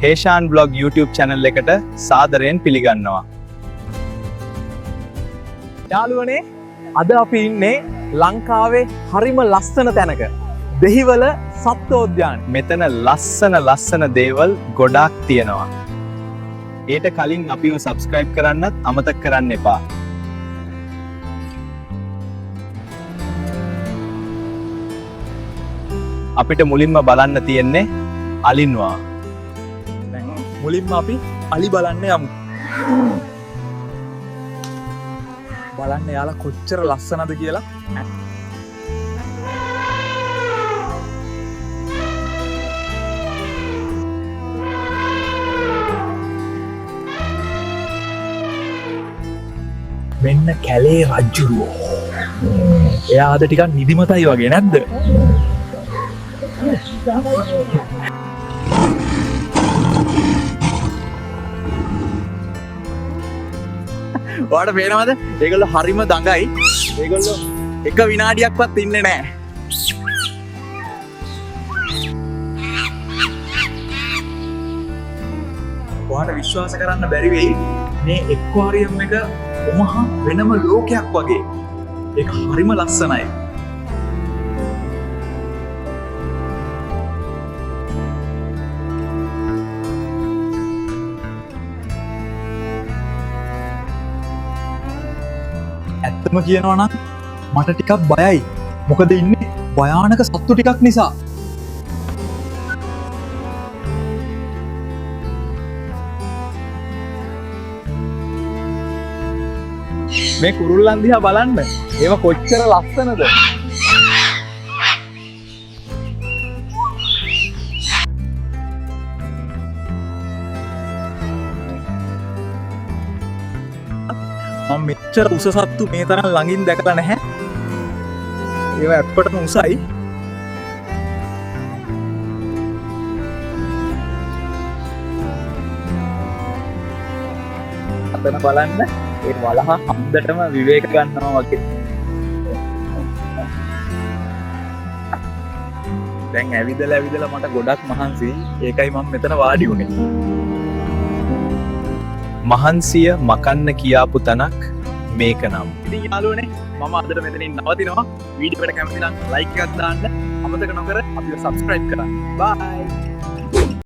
Heshan blog YouTube channel එකට සාදරයෙන් පිළිගන්නවා. යාළුවනේ අද අපි ඉන්නේ ලංකාවේ හරිම ලස්සන තැනක. දෙහිවල සත්වෝද්‍යාන. මෙතන ලස්සන දේවල් ගොඩාක් තියෙනවා. ඊට කලින් අපිව subscribe කරන්නත් අමතක කරන්න එපා. අපිට මුලින්ම බලන්න තියෙන්නේ අලින්වා. මුලින්ම අපි අලි බලන්න යමු. බලන්න යාලා කොච්චර ලස්සනද කියලා. මෙන්න කැලේ රජ්ජුරුවෝ. එයා අද ටිකක් නිදිමතයි වගේ නැද්ද? ඔයාලට පේනවද? ඒගොල්ලෝ හරිම දඟයි. ඒගොල්ලෝ එක විනාඩියක්වත් ඉන්නේ නැහැ. ඔයාලට විශ්වාස කරන්න බැරි වෙයි මේ එක්වාරියම් එක මහා වෙනම ලෝකයක් වගේ. ඒක හරිම ලස්සනයි. ඇත්තම කියනවා නම් මට ටිකක් බයයි. මොකද ඉන්නේ භයානක සත්තු ටිකක් නිසා. මේ කුරුල්ලන් දිහා බලන්න. ඒවා කොච්චර ලස්සනද? මම මෙච්චර උස සත්තු මේ තරම් ළඟින් දැකලා නැහැ. ඒවා ඇත්තටම උසයි. අතන බලන්න ඒ වලහ හම්දටම විවේක ගන්නවා වගේ. දැන් ඇවිදලා මට ගොඩක් මහන්සි. ඒකයි මම මෙතන වාඩි වුනේ. මහන්සිය මකන්න කියාපු තැනක් මේක නම්. ඉතින් යාළුවනේ මම අදට මෙතනින් නවතිනවා. වීඩියෝ එකට කැමති නම් ලයික් එකක් දාන්න. අමතක නොකර අපිව subscribe කරන්න. bye.